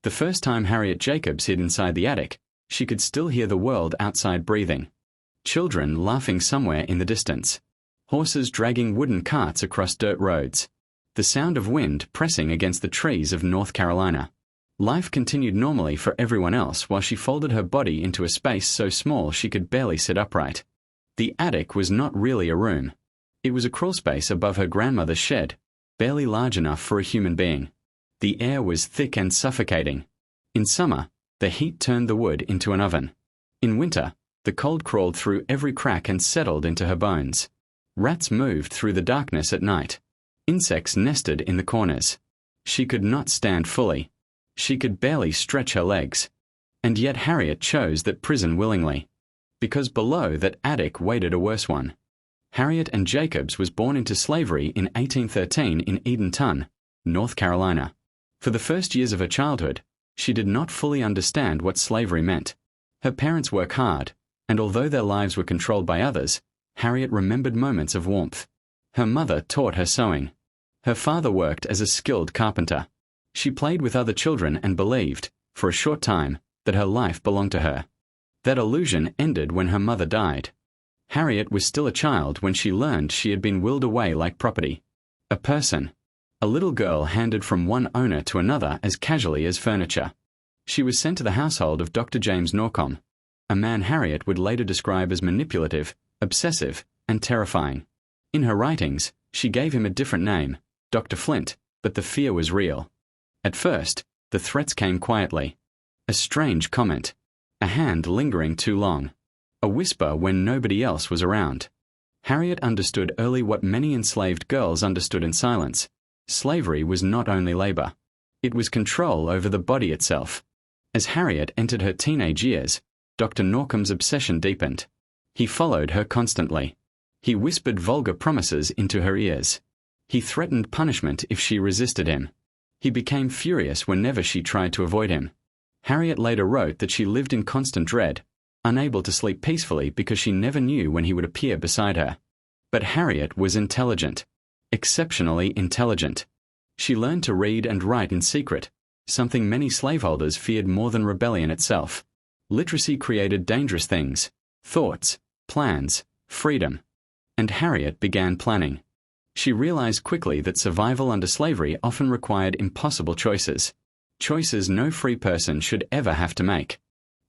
The first time Harriet Jacobs hid inside the attic, she could still hear the world outside breathing. Children laughing somewhere in the distance. Horses dragging wooden carts across dirt roads. The sound of wind pressing against the trees of North Carolina. Life continued normally for everyone else while she folded her body into a space so small she could barely sit upright. The attic was not really a room. It was a crawlspace above her grandmother's shed, barely large enough for a human being. The air was thick and suffocating. In summer, the heat turned the wood into an oven. In winter, the cold crawled through every crack and settled into her bones. Rats moved through the darkness at night. Insects nested in the corners. She could not stand fully. She could barely stretch her legs. And yet Harriet chose that prison willingly. Because below that attic waited a worse one. Harriet Ann Jacobs was born into slavery in 1813 in Edenton, North Carolina. For the first years of her childhood, she did not fully understand what slavery meant. Her parents worked hard, and although their lives were controlled by others, Harriet remembered moments of warmth. Her mother taught her sewing. Her father worked as a skilled carpenter. She played with other children and believed, for a short time, that her life belonged to her. That illusion ended when her mother died. Harriet was still a child when she learned she had been willed away like property. A person. A little girl handed from one owner to another as casually as furniture. She was sent to the household of Dr. James Norcom, a man Harriet would later describe as manipulative, obsessive, and terrifying. In her writings, she gave him a different name, Dr. Flint, but the fear was real. At first, the threats came quietly. A strange comment. A hand lingering too long. A whisper when nobody else was around. Harriet understood early what many enslaved girls understood in silence. Slavery was not only labor. It was control over the body itself. As Harriet entered her teenage years, Dr. Norcom's obsession deepened. He followed her constantly. He whispered vulgar promises into her ears. He threatened punishment if she resisted him. He became furious whenever she tried to avoid him. Harriet later wrote that she lived in constant dread, unable to sleep peacefully because she never knew when he would appear beside her. But Harriet was intelligent. Exceptionally intelligent. She learned to read and write in secret, something many slaveholders feared more than rebellion itself. Literacy created dangerous things, thoughts, plans, freedom. And Harriet began planning. She realized quickly that survival under slavery often required impossible choices. Choices no free person should ever have to make.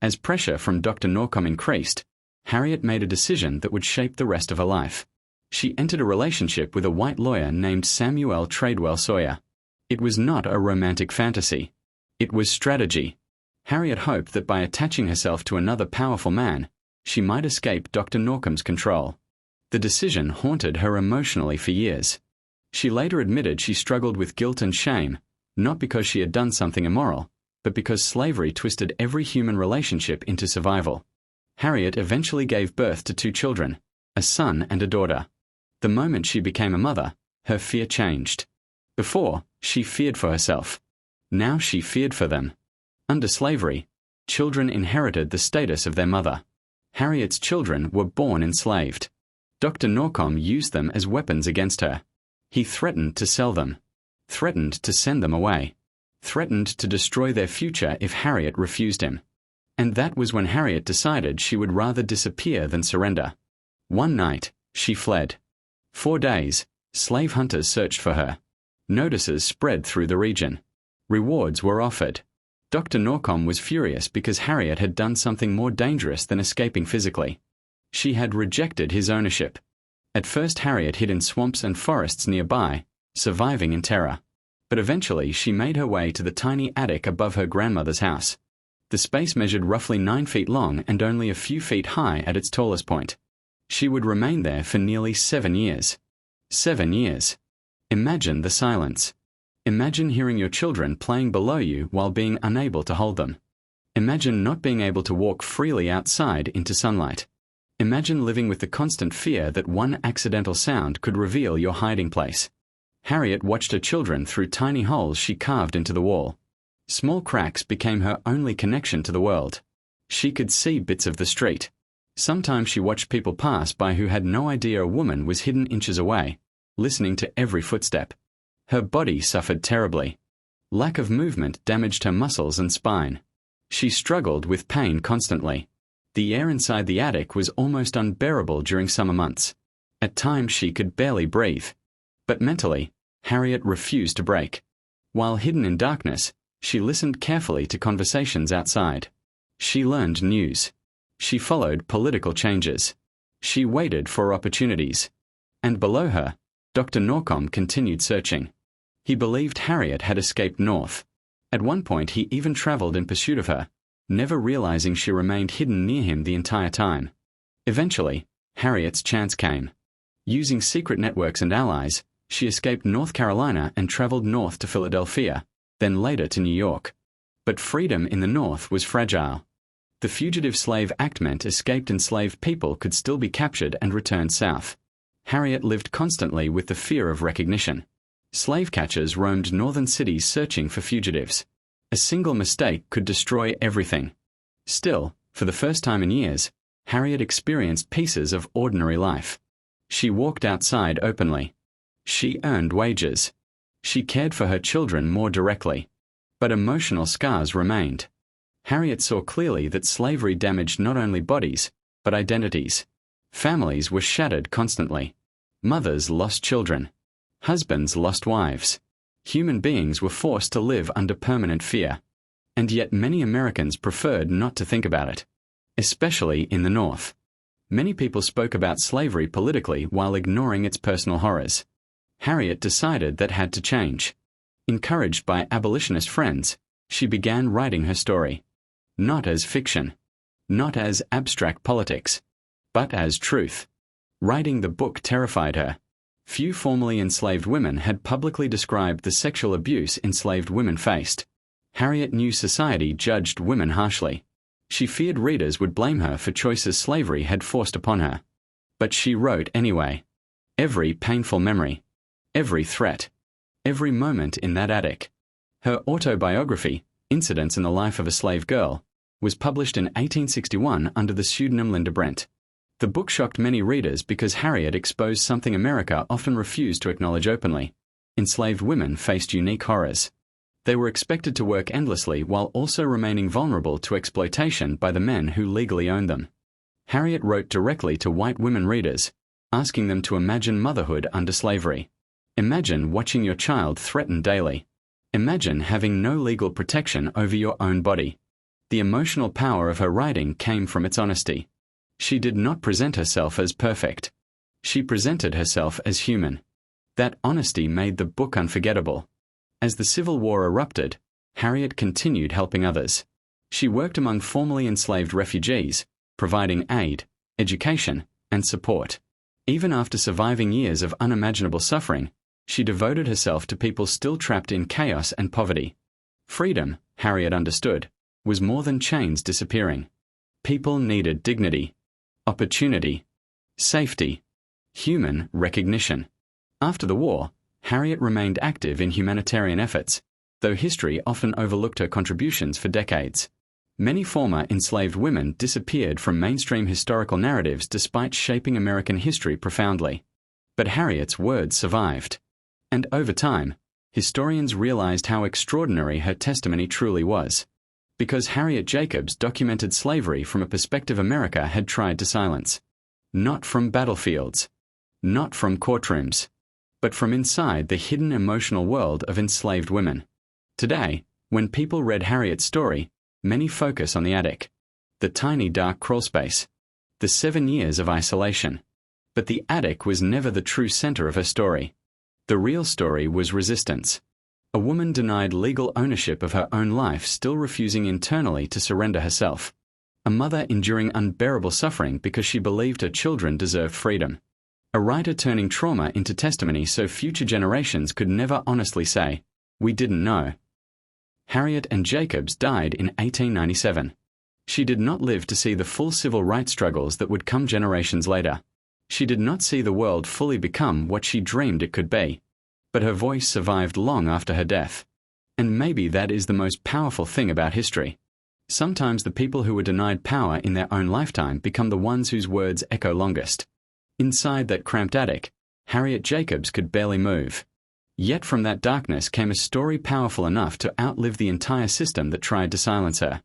As pressure from Dr. Norcom increased, Harriet made a decision that would shape the rest of her life. She entered a relationship with a white lawyer named Samuel Tradewell Sawyer. It was not a romantic fantasy. It was strategy. Harriet hoped that by attaching herself to another powerful man, she might escape Dr. Norcom's control. The decision haunted her emotionally for years. She later admitted she struggled with guilt and shame, not because she had done something immoral, but because slavery twisted every human relationship into survival. Harriet eventually gave birth to 2 children, a son and a daughter. The moment she became a mother, her fear changed. Before, she feared for herself. Now she feared for them. Under slavery, children inherited the status of their mother. Harriet's children were born enslaved. Dr. Norcom used them as weapons against her. He threatened to sell them. Threatened to send them away. Threatened to destroy their future if Harriet refused him. And that was when Harriet decided she would rather disappear than surrender. One night, she fled. 4 days, slave hunters searched for her. Notices spread through the region. Rewards were offered. Dr. Norcom was furious because Harriet had done something more dangerous than escaping physically. She had rejected his ownership. At first Harriet hid in swamps and forests nearby, surviving in terror. But eventually she made her way to the tiny attic above her grandmother's house. The space measured roughly 9 feet long and only a few feet high at its tallest point. She would remain there for nearly 7 years. 7 years. Imagine the silence. Imagine hearing your children playing below you while being unable to hold them. Imagine not being able to walk freely outside into sunlight. Imagine living with the constant fear that one accidental sound could reveal your hiding place. Harriet watched her children through tiny holes she carved into the wall. Small cracks became her only connection to the world. She could see bits of the street. Sometimes she watched people pass by who had no idea a woman was hidden inches away, listening to every footstep. Her body suffered terribly. Lack of movement damaged her muscles and spine. She struggled with pain constantly. The air inside the attic was almost unbearable during summer months. At times she could barely breathe. But mentally, Harriet refused to break. While hidden in darkness, she listened carefully to conversations outside. She learned news. She followed political changes. She waited for opportunities. And below her, Dr. Norcom continued searching. He believed Harriet had escaped north. At one point he even traveled in pursuit of her, never realizing she remained hidden near him the entire time. Eventually, Harriet's chance came. Using secret networks and allies, she escaped North Carolina and traveled north to Philadelphia, then later to New York. But freedom in the North was fragile. The Fugitive Slave Act meant escaped enslaved people could still be captured and returned south. Harriet lived constantly with the fear of recognition. Slave catchers roamed northern cities searching for fugitives. A single mistake could destroy everything. Still, for the first time in years, Harriet experienced pieces of ordinary life. She walked outside openly. She earned wages. She cared for her children more directly. But emotional scars remained. Harriet saw clearly that slavery damaged not only bodies, but identities. Families were shattered constantly. Mothers lost children. Husbands lost wives. Human beings were forced to live under permanent fear. And yet many Americans preferred not to think about it. Especially in the North. Many people spoke about slavery politically while ignoring its personal horrors. Harriet decided that had to change. Encouraged by abolitionist friends, she began writing her story. Not as fiction. Not as abstract politics. But as truth. Writing the book terrified her. Few formerly enslaved women had publicly described the sexual abuse enslaved women faced. Harriet knew society judged women harshly. She feared readers would blame her for choices slavery had forced upon her. But she wrote anyway. Every painful memory. Every threat. Every moment in that attic. Her autobiography, Incidents in the Life of a Slave Girl, was published in 1861 under the pseudonym Linda Brent. The book shocked many readers because Harriet exposed something America often refused to acknowledge openly. Enslaved women faced unique horrors. They were expected to work endlessly while also remaining vulnerable to exploitation by the men who legally owned them. Harriet wrote directly to white women readers, asking them to imagine motherhood under slavery. Imagine watching your child threatened daily. Imagine having no legal protection over your own body. The emotional power of her writing came from its honesty. She did not present herself as perfect. She presented herself as human. That honesty made the book unforgettable. As the Civil War erupted, Harriet continued helping others. She worked among formerly enslaved refugees, providing aid, education, and support. Even after surviving years of unimaginable suffering, she devoted herself to people still trapped in chaos and poverty. Freedom, Harriet understood, was more than chains disappearing. People needed dignity, opportunity, safety, human recognition. After the war, Harriet remained active in humanitarian efforts, though history often overlooked her contributions for decades. Many former enslaved women disappeared from mainstream historical narratives despite shaping American history profoundly. But Harriet's words survived. And over time, historians realized how extraordinary her testimony truly was. Because Harriet Jacobs documented slavery from a perspective America had tried to silence. Not from battlefields. Not from courtrooms. But from inside the hidden emotional world of enslaved women. Today, when people read Harriet's story, many focus on the attic. The tiny dark crawlspace. The 7 years of isolation. But the attic was never the true center of her story. The real story was resistance. A woman denied legal ownership of her own life, still refusing internally to surrender herself. A mother enduring unbearable suffering because she believed her children deserved freedom. A writer turning trauma into testimony so future generations could never honestly say, "We didn't know." Harriet Ann Jacobs died in 1897. She did not live to see the full civil rights struggles that would come generations later. She did not see the world fully become what she dreamed it could be. But her voice survived long after her death. And maybe that is the most powerful thing about history. Sometimes the people who were denied power in their own lifetime become the ones whose words echo longest. Inside that cramped attic, Harriet Jacobs could barely move. Yet from that darkness came a story powerful enough to outlive the entire system that tried to silence her.